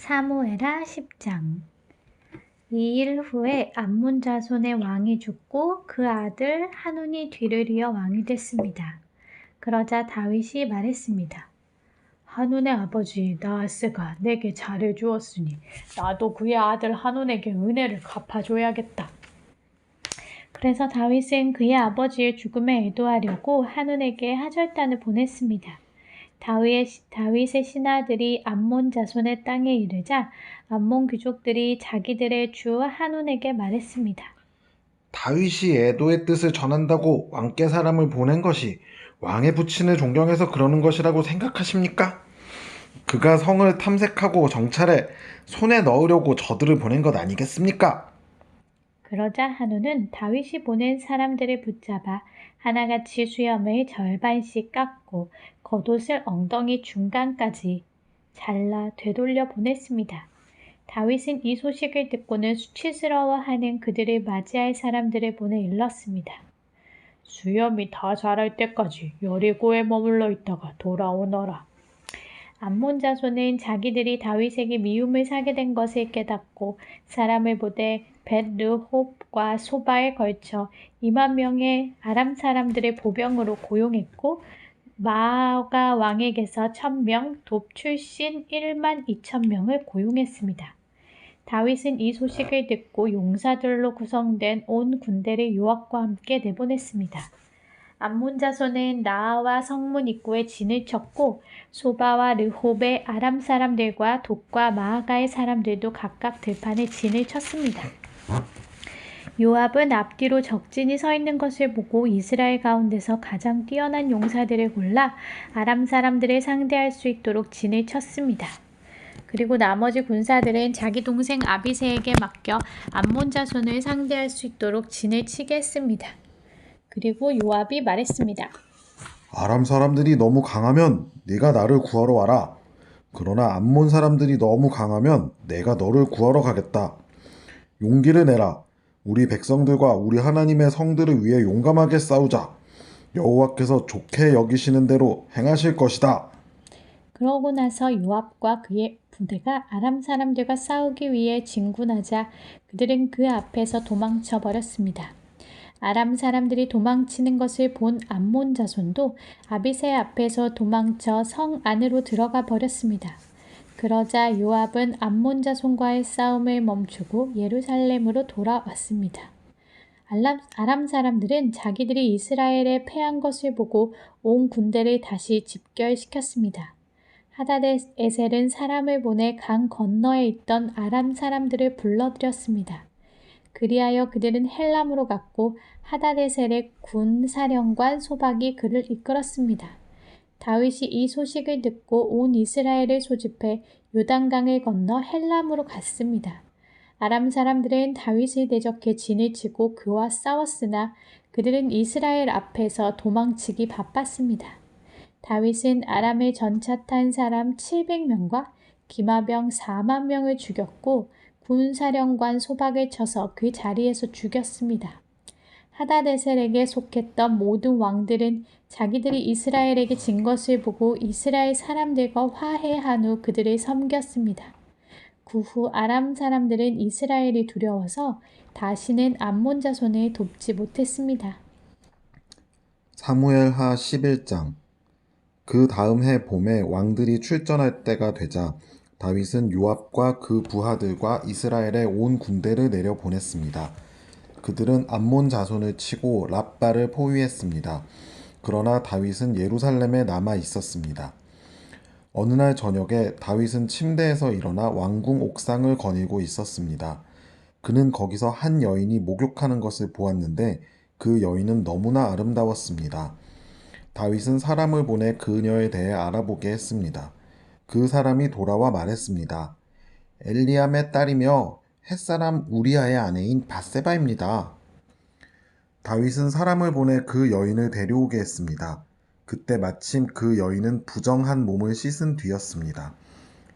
사무엘하 10장. 이 일 후에 암몬 자손의 왕이 죽고 그 아들 한운이 뒤를 이어 왕이 됐습니다. 그러자 다윗이 말했습니다. 한운의 아버지 나하스가 내게 잘해주었으니 나도 그의 아들 한운에게 은혜를 갚아줘야겠다. 그래서 다윗은 그의 아버지의 죽음에 애도하려고 한운에게 하절단을 보냈습니다. 다윗의 신하들이 암몬 자손의 땅에 이르자 암몬 귀족들이 자기들의 주 한운에게 말했습니다. 다윗이 애도의 뜻을 전한다고 왕께 사람을 보낸 것이 왕의 부친을 존경해서 그러는 것이라고 생각하십니까? 그가 성을 탐색하고 정찰해 손에 넣으려고 저들을 보낸 것 아니겠습니까? 그러자 한운은 다윗이 보낸 사람들을 붙잡아 하나같이 수염을 절반씩 깎고 겉옷을 엉덩이 중간까지 잘라 되돌려 보냈습니다. 다윗은 이 소식을 듣고는 수치스러워하는 그들을 맞이할 사람들을 보내 일렀습니다. 수염이 다 자랄 때까지 여리고에 머물러 있다가 돌아오너라. 암몬 자손은 자기들이 다윗에게 미움을 사게 된 것을 깨닫고 사람을 보내 벳르홉과 소바에 걸쳐 2만 명의 아람 사람들을 보병으로 고용했고 마아가 왕에게서 1,000명, 돕 출신 1만 2천 명을 고용했습니다. 다윗은 이 소식을 듣고 용사들로 구성된 온 군대를 요압과 함께 내보냈습니다. 암몬 자손은 나아와 성문 입구에 진을 쳤고 소바와 르홉의 아람 사람들과 돕과 마아가의 사람들도 각각 들판에 진을 쳤습니다. 요압은 앞뒤로 적진이 서 있는 것을 보고 이스라엘 가운데서 가장 뛰어난 용사들을 골라 아람 사람들을 상대할 수 있도록 진을 쳤습니다. 그리고 나머지 군사들은 자기 동생 아비새에게 맡겨 암몬 자손을 상대할 수 있도록 진을 치게 했습니다. 그리고 요압이 말했습니다. 아람 사람들이 너무 강하면 네가 나를 구하러 와라. 그러나 암몬 사람들이 너무 강하면 내가 너를 구하러 가겠다. 용기를 내라. 우리 백성들과 우리 하나님의 성들을 위해 용감하게 싸우자. 여호와께서 좋게 여기시는 대로 행하실 것이다. 그러고 나서 요압과 그의 부대가 아람 사람들과 싸우기 위해 진군하자 그들은 그 앞에서 도망쳐 버렸습니다. 아람 사람들이 도망치는 것을 본 암몬 자손도 아비새 앞에서 도망쳐 성 안으로 들어가 버렸습니다. 그러자 요압은 암몬 자손과의 싸움을 멈추고 예루살렘으로 돌아왔습니다. 아람 사람들은 자기들이 이스라엘에 패한 것을 보고 온 군대를 다시 집결시켰습니다. 하다데에셀은 사람을 보내 강 건너에 있던 아람 사람들을 불러들였습니다. 그리하여 그들은 헬람으로 갔고 하다데셀의 군사령관 소박이 그를 이끌었습니다. 다윗이 이 소식을 듣고 온 이스라엘을 소집해 요단강을 건너 헬람으로 갔습니다. 아람 사람들은 다윗을 대적해 진을 치고 그와 싸웠으나 그들은 이스라엘 앞에서 도망치기 바빴습니다. 다윗은 아람의 전차 탄 사람 700명과 기마병 4만 명을 죽였고 군사령관 소박을 쳐서 그 자리에서 죽였습니다. 하다데셀에게 속했던 모든 왕들은 자기들이 이스라엘에게 진 것을 보고 이스라엘 사람들과 화해한 후 그들을 섬겼습니다. 그 후 아람 사람들은 이스라엘이 두려워서 다시는 암몬 자손을 돕지 못했습니다. 사무엘하 11장. 그 다음 해 봄에 왕들이 출전할 때가 되자 다윗은 요압과 그 부하들과 이스라엘의 온 군대를 내려 보냈습니다. 그들은 암몬 자손을 치고 랍바를 포위했습니다. 그러나 다윗은 예루살렘에 남아 있었습니다. 어느 날 저녁에 다윗은 침대에서 일어나 왕궁 옥상을 거닐고 있었습니다. 그는 거기서 한 여인이 목욕하는 것을 보았는데 그 여인은 너무나 아름다웠습니다. 다윗은 사람을 보내 그녀에 대해 알아보게 했습니다. 그 사람이 돌아와 말했습니다. 엘리암의 딸이며 햇사람 우리아의 아내인 밧세바입니다. 다윗은 사람을 보내 그 여인을 데려오게 했습니다. 그때 마침 그 여인은 부정한 몸을 씻은 뒤였습니다.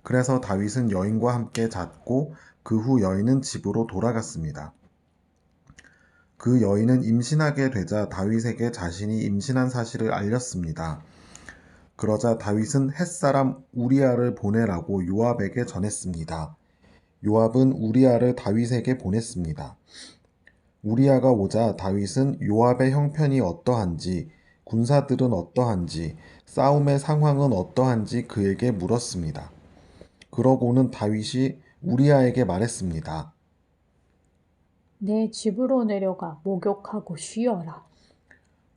그래서 다윗은 여인과 함께 잤고 그 후 여인은 집으로 돌아갔습니다. 그 여인은 임신하게 되자 다윗에게 자신이 임신한 사실을 알렸습니다. 그러자 다윗은 햇사람 우리아를 보내라고 요압에게 전했습니다. 요압은 우리아를 다윗에게 보냈습니다. 우리아가 오자 다윗은 요압의 형편이 어떠한지, 군사들은 어떠한지, 싸움의 상황은 어떠한지 그에게 물었습니다. 그러고는 다윗이 우리아에게 말했습니다. 내 집으로 내려가 목욕하고 쉬어라.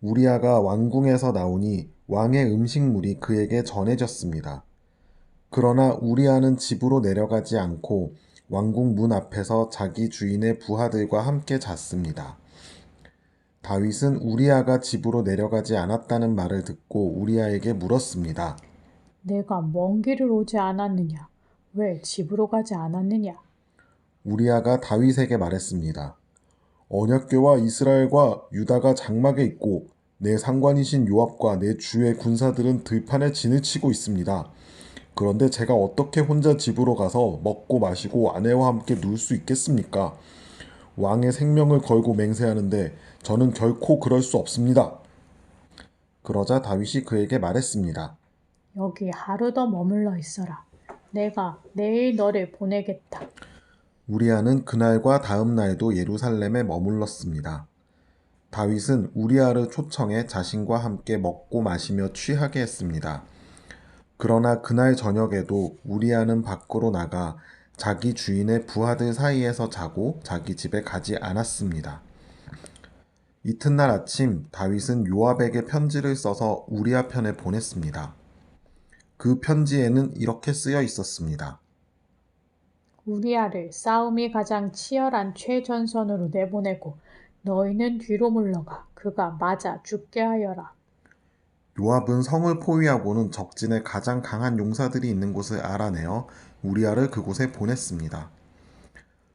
우리아가 왕궁에서 나오니 왕의 음식물이 그에게 전해졌습니다. 그러나 우리아는 집으로 내려가지 않고 왕궁 문 앞에서 자기 주인의 부하들과 함께 잤습니다. 다윗은 우리아가 집으로 내려가지 않았다는 말을 듣고 우리아에게 물었습니다. 내가 먼 길을 오지 않았느냐? 왜 집으로 가지 않았느냐? 우리아가 다윗에게 말했습니다. 언약궤와 이스라엘과 유다가 장막에 있고 내 상관이신 요압과 내 주의 군사들은 들판에 진을 치고 있습니다. 그런데 제가 어떻게 혼자 집으로 가서 먹고 마시고 아내와 함께 누울 수 있겠습니까? 왕의 생명을 걸고 맹세하는데 저는 결코 그럴 수 없습니다. 그러자 다윗이 그에게 말했습니다. 여기 하루 더 머물러 있어라. 내가 내일 너를 보내겠다. 우리아는 그날과 다음 날도 예루살렘에 머물렀습니다. 다윗은 우리아를 초청해 자신과 함께 먹고 마시며 취하게 했습니다. 그러나 그날 저녁에도 우리아는 밖으로 나가 자기 주인의 부하들 사이에서 자고 자기 집에 가지 않았습니다. 이튿날 아침 다윗은 요압에게 편지를 써서 우리아 편에 보냈습니다. 그 편지에는 이렇게 쓰여 있었습니다. 우리아를 싸움이 가장 치열한 최전선으로 내보내고 너희는 뒤로 물러가 그가 맞아 죽게 하여라. 요압은 성을 포위하고는 적진에 가장 강한 용사들이 있는 곳을 알아내어 우리아를 그곳에 보냈습니다.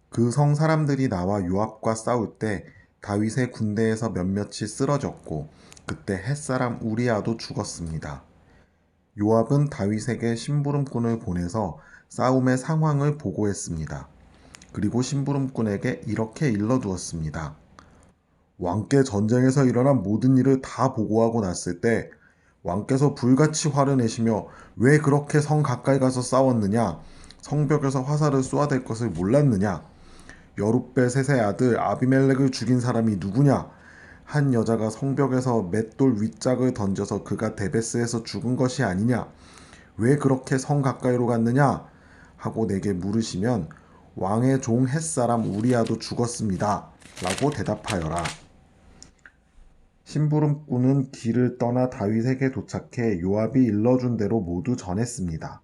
그 성 사람들이 나와 요압과 싸울 때 다윗의 군대에서 몇몇이 쓰러졌고 그때 햇사람 우리아도 죽었습니다. 요압은 다윗에게 심부름꾼을 보내서 싸움의 상황을 보고했습니다. 그리고 심부름꾼에게 이렇게 일러두었습니다. 왕께 전쟁에서 일어난 모든 일을 다 보고하고 났을 때 왕께서 불같이 화를 내시며 왜 그렇게 성 가까이 가서 싸웠느냐? 성벽에서 화살을 쏘아댈 것을 몰랐느냐? 여룻베셋의 아들 아비멜렉을 죽인 사람이 누구냐? 한 여자가 성벽에서 맷돌 윗짝을 던져서 그가 데베스에서 죽은 것이 아니냐? 왜 그렇게 성 가까이로 갔느냐? 하고 내게 물으시면 왕의 종 햇사람 우리아도 죽었습니다. 라고 대답하여라. 심부름꾼은 길을 떠나 다윗에게 도착해 요압이 일러준 대로 모두 전했습니다.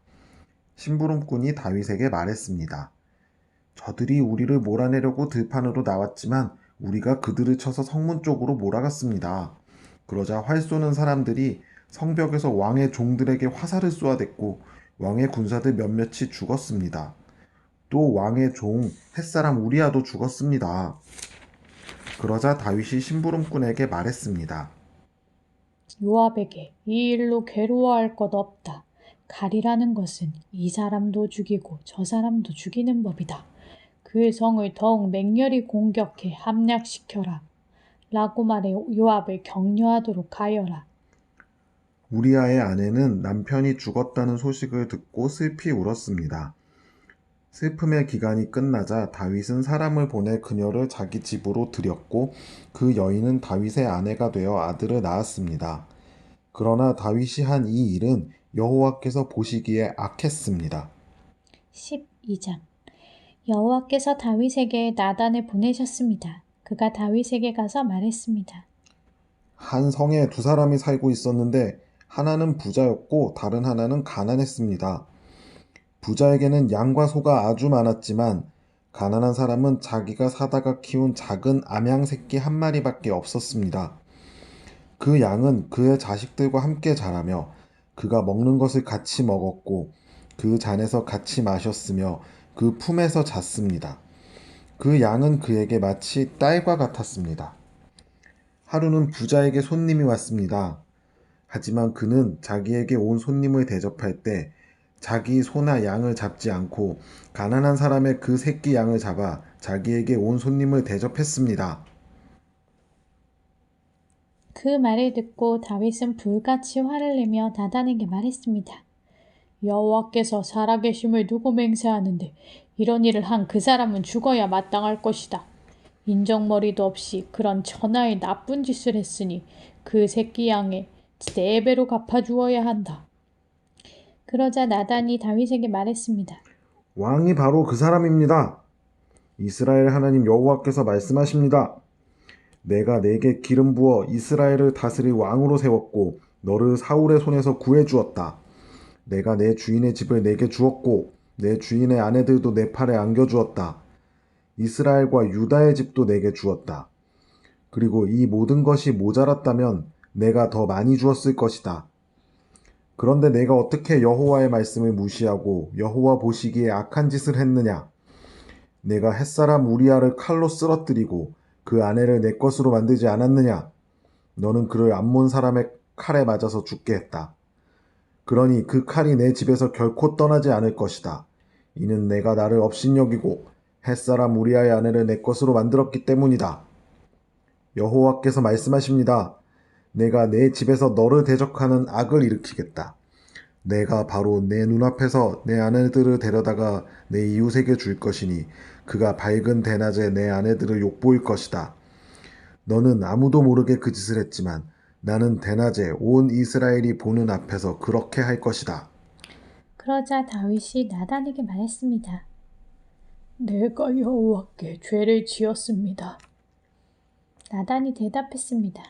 심부름꾼이 다윗에게 말했습니다. 저들이 우리를 몰아내려고 들판으로 나왔지만 우리가 그들을 쳐서 성문 쪽으로 몰아갔습니다. 그러자 활 쏘는 사람들이 성벽에서 왕의 종들에게 화살을 쏘아댔고 왕의 군사들 몇몇이 죽었습니다. 또 왕의 종 햇사람 우리아도 죽었습니다. 그러자 다윗이 심부름꾼에게 말했습니다. 요압에게 이 일로 괴로워할 것 없다. 칼이라는 것은 이 사람도 죽이고 저 사람도 죽이는 법이다. 그의 성을 더욱 맹렬히 공격해 함락시켜라. 라고 말해 요압을 격려하도록 하여라. 우리아의 아내는 남편이 죽었다는 소식을 듣고 슬피 울었습니다. 슬픔의 기간이 끝나자 다윗은 사람을 보내 그녀를 자기 집으로 들였고 그 여인은 다윗의 아내가 되어 아들을 낳았습니다. 그러나 다윗이 한 이 일은 여호와께서 보시기에 악했습니다. 12장 여호와께서 다윗에게 나단을 보내셨습니다. 그가 다윗에게 가서 말했습니다. 한 성에 두 사람이 살고 있었는데 하나는 부자였고 다른 하나는 가난했습니다. 부자에게는 양과 소가 아주 많았지만 가난한 사람은 자기가 사다가 키운 작은 암양 새끼 한 마리밖에 없었습니다. 그 양은 그의 자식들과 함께 자라며 그가 먹는 것을 같이 먹었고 그 잔에서 같이 마셨으며 그 품에서 잤습니다. 그 양은 그에게 마치 딸과 같았습니다. 하루는 부자에게 손님이 왔습니다. 하지만 그는 자기에게 온 손님을 대접할 때 자기 소나 양을 잡지 않고 가난한 사람의 그 새끼 양을 잡아 자기에게 온 손님을 대접했습니다. 그 말을 듣고 다윗은 불같이 화를 내며 나단에게 말했습니다. 여호와께서 살아계심을 두고 맹세하는데 이런 일을 한 그 사람은 죽어야 마땅할 것이다. 인정머리도 없이 그런 천하의 나쁜 짓을 했으니 그 새끼 양에 4배로 갚아주어야 한다. 그러자 나단이 다윗에게 말했습니다. 왕이 바로 그 사람입니다. 이스라엘 하나님 여호와께서 말씀하십니다. 내가 내게 기름 부어 이스라엘을 다스릴 왕으로 세웠고 너를 사울의 손에서 구해 주었다. 내가 내 주인의 집을 내게 주었고 내 주인의 아내들도 내 팔에 안겨 주었다. 이스라엘과 유다의 집도 내게 주었다. 그리고 이 모든 것이 모자랐다면 내가 더 많이 주었을 것이다. 그런데 내가 어떻게 여호와의 말씀을 무시하고 여호와 보시기에 악한 짓을 했느냐? 내가 햇사람 우리아를 칼로 쓰러뜨리고 그 아내를 내 것으로 만들지 않았느냐? 너는 그를 암몬 사람의 칼에 맞아서 죽게 했다. 그러니 그 칼이 내 집에서 결코 떠나지 않을 것이다. 이는 내가 나를 업신여기고 햇사람 우리아의 아내를 내 것으로 만들었기 때문이다. 여호와께서 말씀하십니다. 내가 내 집에서 너를 대적하는 악을 일으키겠다. 내가 바로 내 눈앞에서 내 아내들을 데려다가 내 이웃에게 줄 것이니 그가 밝은 대낮에 내 아내들을 욕보일 것이다. 너는 아무도 모르게 그 짓을 했지만 나는 대낮에 온 이스라엘이 보는 앞에서 그렇게 할 것이다. 그러자 다윗이 나단에게 말했습니다. 내가 여호와께 죄를 지었습니다. 나단이 대답했습니다.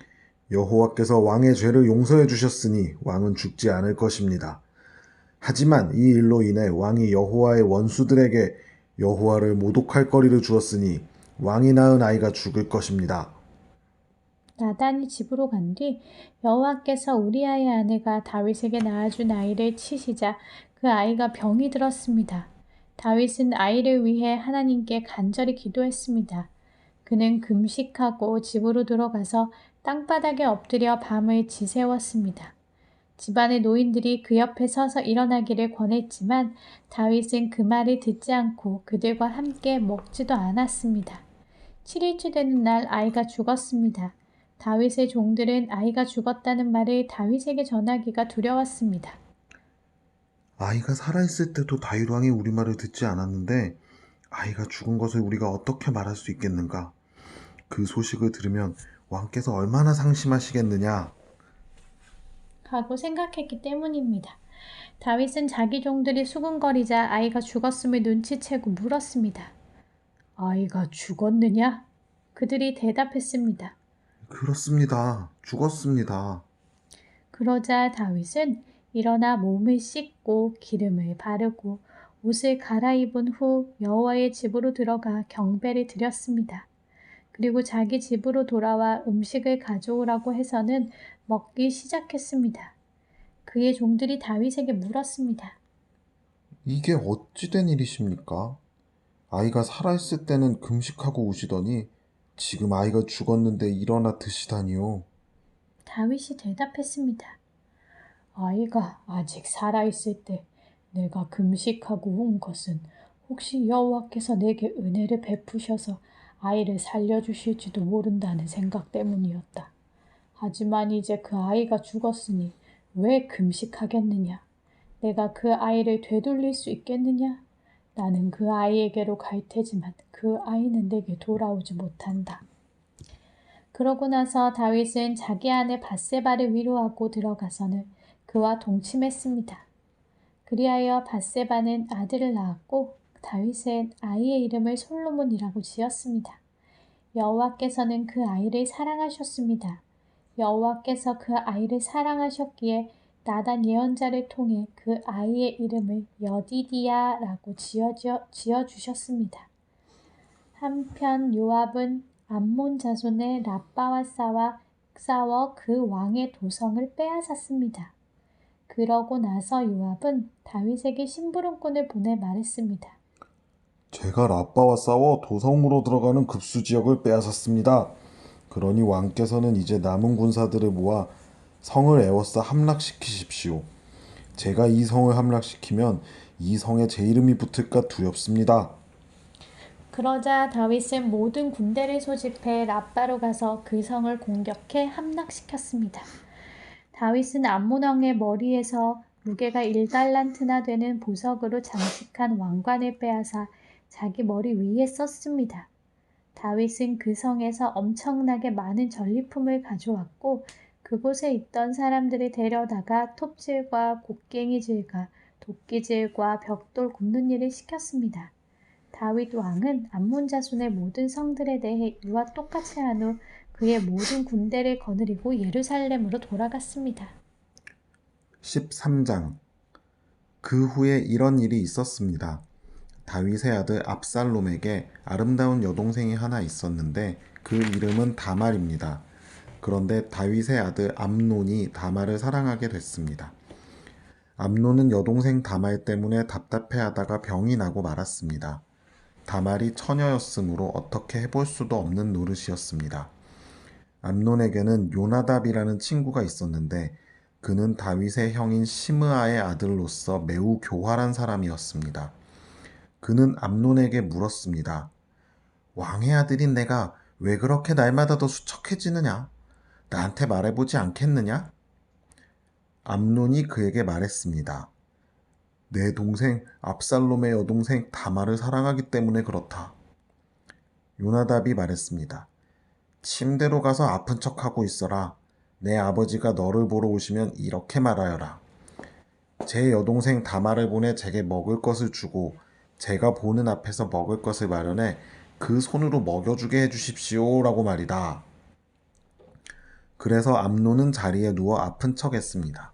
여호와께서 왕의 죄를 용서해 주셨으니 왕은 죽지 않을 것입니다. 하지만 이 일로 인해 왕이 여호와의 원수들에게 여호와를 모독할 거리를 주었으니 왕이 낳은 아이가 죽을 것입니다. 나단이 집으로 간 뒤 여호와께서 우리아의 아내가 다윗에게 낳아준 아이를 치시자 그 아이가 병이 들었습니다. 다윗은 아이를 위해 하나님께 간절히 기도했습니다. 그는 금식하고 집으로 들어가서 땅바닥에 엎드려 밤을 지새웠습니다. 집안의 노인들이 그 옆에 서서 일어나기를 권했지만 다윗은 그 말을 듣지 않고 그들과 함께 먹지도 않았습니다. 7일째 되는 날 아이가 죽었습니다. 다윗의 종들은 아이가 죽었다는 말을 다윗에게 전하기가 두려웠습니다. 아이가 살아있을 때도 다윗 왕이 우리 말을 듣지 않았는데 아이가 죽은 것을 우리가 어떻게 말할 수 있겠는가? 그 소식을 들으면 왕께서 얼마나 상심하시겠느냐? 하고 생각했기 때문입니다. 다윗은 자기 종들이 수군거리자 아이가 죽었음을 눈치채고 물었습니다. 아이가 죽었느냐? 그들이 대답했습니다. 그렇습니다. 죽었습니다. 그러자 다윗은 일어나 몸을 씻고 기름을 바르고 옷을 갈아입은 후 여호와의 집으로 들어가 경배를 드렸습니다. 그리고 자기 집으로 돌아와 음식을 가져오라고 해서는 먹기 시작했습니다. 그의 종들이 다윗에게 물었습니다. 이게 어찌 된 일이십니까? 아이가 살아있을 때는 금식하고 우시더니 지금 아이가 죽었는데 일어나 드시다니요. 다윗이 대답했습니다. 아이가 아직 살아있을 때 내가 금식하고 운 것은 혹시 여호와께서 내게 은혜를 베푸셔서 아이를 살려주실지도 모른다는 생각 때문이었다. 하지만 이제 그 아이가 죽었으니 왜 금식하겠느냐? 내가 그 아이를 되돌릴 수 있겠느냐? 나는 그 아이에게로 갈 테지만 그 아이는 내게 돌아오지 못한다. 그러고 나서 다윗은 자기 아내 밧세바를 위로하고 들어가서는 그와 동침했습니다. 그리하여 밧세바는 아들을 낳았고 다윗은 아이의 이름을 솔로몬이라고 지었습니다. 여호와께서는 그 아이를 사랑하셨습니다. 여호와께서 그 아이를 사랑하셨기에 나단 예언자를 통해 그 아이의 이름을 여디디야라고 지어주셨습니다. 한편 요압은 암몬 자손의 랍바와 싸워 그 왕의 도성을 빼앗았습니다. 그러고 나서 요압은 다윗에게 심부름꾼을 보내 말했습니다. 제가 랍바와 싸워 도성으로 들어가는 급수 지역을 빼앗았습니다. 그러니 왕께서는 이제 남은 군사들을 모아 성을 에워싸 함락시키십시오. 제가 이 성을 함락시키면 이 성에 제 이름이 붙을까 두렵습니다. 그러자 다윗은 모든 군대를 소집해 랍바로 가서 그 성을 공격해 함락시켰습니다. 다윗은 암몬 왕의 머리에서 무게가 1달란트나 되는 보석으로 장식한 왕관을 빼앗아 자기 머리 위에 썼습니다. 다윗은 그 성에서 엄청나게 많은 전리품을 가져왔고 그곳에 있던 사람들을 데려다가 톱질과 곡괭이질과 도끼질과 벽돌 굽는 일을 시켰습니다. 다윗 왕은 암몬 자손의 모든 성들에 대해 이와 똑같이 한 후 그의 모든 군대를 거느리고 예루살렘으로 돌아갔습니다. 13장. 그 후에 이런 일이 있었습니다. 다윗의 아들 압살롬에게 아름다운 여동생이 하나 있었는데 그 이름은 다말입니다. 그런데 다윗의 아들 암논이 다말을 사랑하게 됐습니다. 암논은 여동생 다말 때문에 답답해하다가 병이 나고 말았습니다. 다말이 처녀였으므로 어떻게 해볼 수도 없는 노릇이었습니다. 암논에게는 요나답이라는 친구가 있었는데 그는 다윗의 형인 시므아의 아들로서 매우 교활한 사람이었습니다. 그는 암논에게 물었습니다. 왕의 아들인 내가 왜 그렇게 날마다 더 수척해지느냐? 나한테 말해보지 않겠느냐? 암논이 그에게 말했습니다. 내 동생 압살롬의 여동생 다말을 사랑하기 때문에 그렇다. 요나답이 말했습니다. 침대로 가서 아픈 척하고 있어라. 내 아버지가 너를 보러 오시면 이렇게 말하여라. 제 여동생 다말을 보내 제게 먹을 것을 주고 제가 보는 앞에서 먹을 것을 마련해 그 손으로 먹여주게 해주십시오 라고 말이다. 그래서 암논은 자리에 누워 아픈 척 했습니다.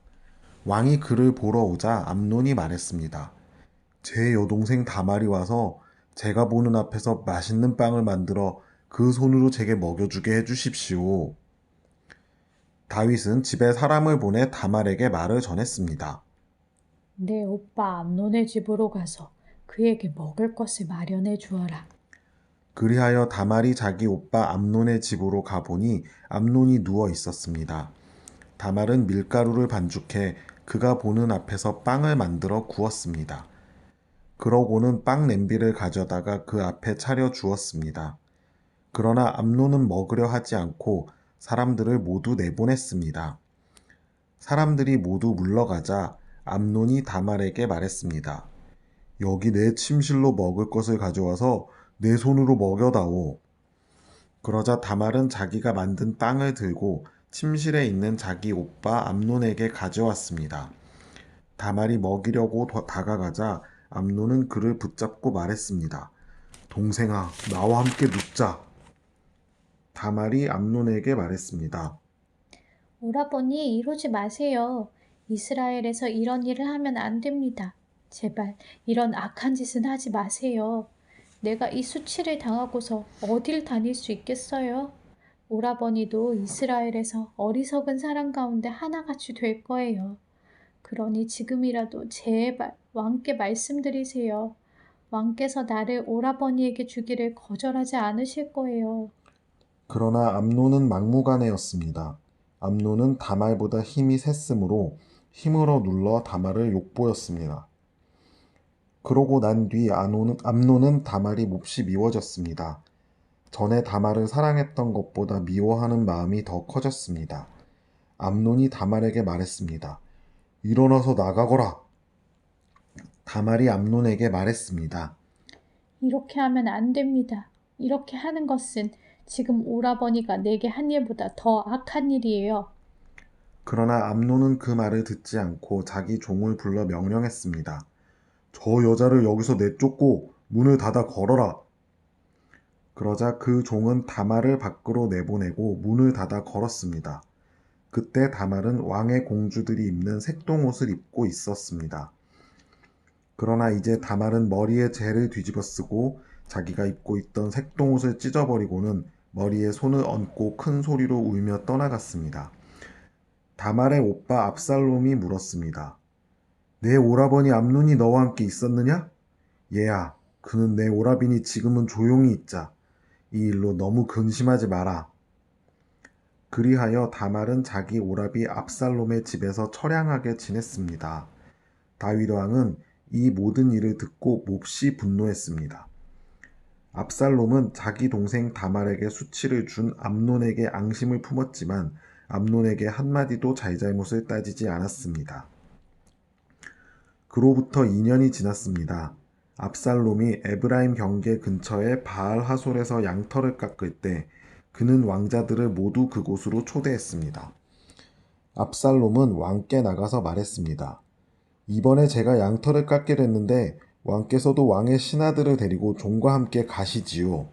왕이 그를 보러 오자 암논이 말했습니다. 제 여동생 다말이 와서 제가 보는 앞에서 맛있는 빵을 만들어 그 손으로 제게 먹여주게 해주십시오. 다윗은 집에 사람을 보내 다말에게 말을 전했습니다. 내 오빠 암논의 집으로 가서 그에게 먹을 것을 마련해 주어라. 그리하여 다말이 자기 오빠 암논의 집으로 가보니 암논이 누워 있었습니다. 다말은 밀가루를 반죽해 그가 보는 앞에서 빵을 만들어 구웠습니다. 그러고는 빵 냄비를 가져다가 그 앞에 차려 주었습니다. 그러나 암논은 먹으려 하지 않고 사람들을 모두 내보냈습니다. 사람들이 모두 물러가자 암논이 다말에게 말했습니다. 여기 내 침실로 먹을 것을 가져와서 내 손으로 먹여다오. 그러자 다말은 자기가 만든 빵을 들고 침실에 있는 자기 오빠 암논에게 가져왔습니다. 다말이 먹이려고 다가가자 암논은 그를 붙잡고 말했습니다. 동생아, 나와 함께 눕자. 다말이 암논에게 말했습니다. 오라버니 이러지 마세요. 이스라엘에서 이런 일을 하면 안 됩니다. 제발 이런 악한 짓은 하지 마세요. 내가 이 수치를 당하고서 어딜 다닐 수 있겠어요? 오라버니도 이스라엘에서 어리석은 사람 가운데 하나같이 될 거예요. 그러니 지금이라도 제발 왕께 말씀드리세요. 왕께서 나를 오라버니에게 주기를 거절하지 않으실 거예요. 그러나 암논은 막무가내였습니다. 암논은 다말보다 힘이 셌으므로 힘으로 눌러 다말을 욕보였습니다. 그러고 난 뒤 암논은 다말이 몹시 미워졌습니다. 전에 다말을 사랑했던 것보다 미워하는 마음이 더 커졌습니다. 암논이 다말에게 말했습니다. 일어나서 나가거라. 다말이 암논에게 말했습니다. 이렇게 하면 안 됩니다. 이렇게 하는 것은 지금 오라버니가 내게 한 일보다 더 악한 일이에요. 그러나 암논은 그 말을 듣지 않고 자기 종을 불러 명령했습니다. 저 여자를 여기서 내쫓고 문을 닫아 걸어라. 그러자 그 종은 다말을 밖으로 내보내고 문을 닫아 걸었습니다. 그때 다말은 왕의 공주들이 입는 색동옷을 입고 있었습니다. 그러나 이제 다말은 머리에 재를 뒤집어 쓰고 자기가 입고 있던 색동옷을 찢어버리고는 머리에 손을 얹고 큰 소리로 울며 떠나갔습니다. 다말의 오빠 압살롬이 물었습니다. 내 오라버니 암논이 너와 함께 있었느냐? 얘야, 그는 내 오라비니 지금은 조용히 있자. 이 일로 너무 근심하지 마라. 그리하여 다말은 자기 오라비 압살롬의 집에서 처량하게 지냈습니다. 다윗 왕은 이 모든 일을 듣고 몹시 분노했습니다. 압살롬은 자기 동생 다말에게 수치를 준 암논에게 앙심을 품었지만 암논에게 한마디도 잘잘못을 따지지 않았습니다. 그로부터 2년이 지났습니다. 압살롬이 에브라임 경계 근처의 바알 하솔에서 양털을 깎을 때 그는 왕자들을 모두 그곳으로 초대했습니다. 압살롬은 왕께 나가서 말했습니다. 이번에 제가 양털을 깎게 됐는데 왕께서도 왕의 신하들을 데리고 종과 함께 가시지요.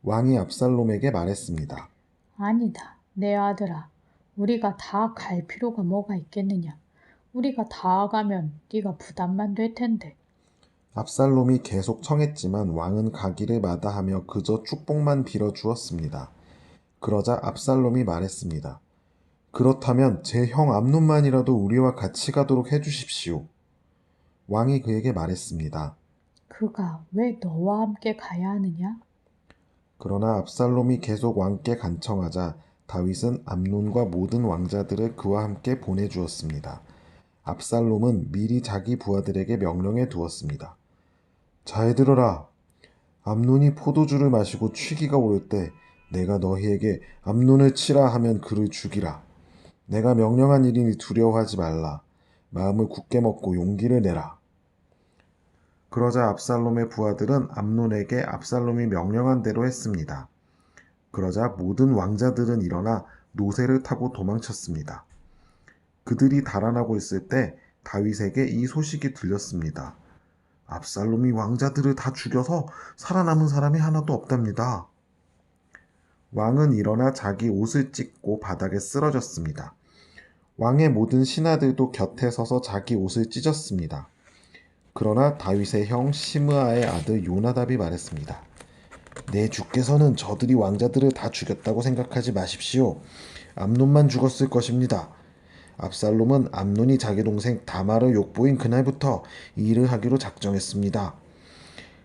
왕이 압살롬에게 말했습니다. 아니다, 내 아들아. 우리가 다 갈 필요가 뭐가 있겠느냐. 우리가 다 가면 네가 부담만 될 텐데. 압살롬이 계속 청했지만 왕은 가기를 마다하며 그저 축복만 빌어주었습니다. 그러자 압살롬이 말했습니다. 그렇다면 제 형 암논만이라도 우리와 같이 가도록 해주십시오. 왕이 그에게 말했습니다. 그가 왜 너와 함께 가야 하느냐? 그러나 압살롬이 계속 왕께 간청하자 다윗은 암논과 모든 왕자들을 그와 함께 보내주었습니다. 압살롬은 미리 자기 부하들에게 명령해 두었습니다. 잘 들어라. 암논이 포도주를 마시고 취기가 오를 때 내가 너희에게 암논을 치라 하면 그를 죽이라. 내가 명령한 일이니 두려워하지 말라. 마음을 굳게 먹고 용기를 내라. 그러자 압살롬의 부하들은 암논에게 압살롬이 명령한 대로 했습니다. 그러자 모든 왕자들은 일어나 노새를 타고 도망쳤습니다. 그들이 달아나고 있을 때 다윗에게 이 소식이 들렸습니다. 압살롬이 왕자들을 다 죽여서 살아남은 사람이 하나도 없답니다. 왕은 일어나 자기 옷을 찢고 바닥에 쓰러졌습니다. 왕의 모든 신하들도 곁에 서서 자기 옷을 찢었습니다. 그러나 다윗의 형 시므아의 아들 요나답이 말했습니다. 내 주께서는 저들이 왕자들을 다 죽였다고 생각하지 마십시오. 암논만 죽었을 것입니다. 압살롬은 암논이 자기 동생 다말을 욕보인 그날부터 이 일을 하기로 작정했습니다.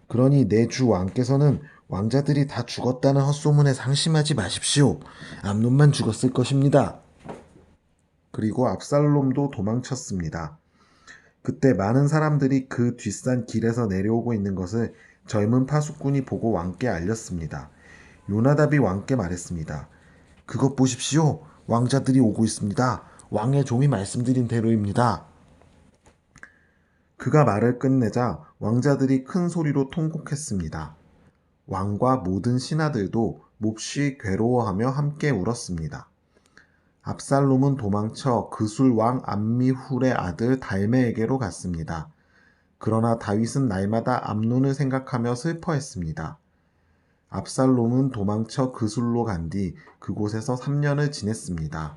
그러니 내 주 왕께서는 왕자들이 다 죽었다는 헛소문에 상심하지 마십시오. 암논만 죽었을 것입니다. 그리고 압살롬도 도망쳤습니다. 그때 많은 사람들이 그 뒷산 길에서 내려오고 있는 것을 젊은 파수꾼이 보고 왕께 알렸습니다. 요나답이 왕께 말했습니다. 그것 보십시오. 왕자들이 오고 있습니다. 왕의 종이 말씀드린 대로입니다. 그가 말을 끝내자 왕자들이 큰 소리로 통곡했습니다. 왕과 모든 신하들도 몹시 괴로워하며 함께 울었습니다. 압살롬은 도망쳐 그술 왕 암미훌의 아들 달메에게로 갔습니다. 그러나 다윗은 날마다 암논을 생각하며 슬퍼했습니다. 압살롬은 도망쳐 그술로 간 뒤 그곳에서 3년을 지냈습니다.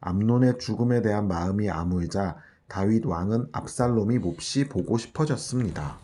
암논의 죽음에 대한 마음이 아물자 다윗 왕은 압살롬이 몹시 보고 싶어졌습니다.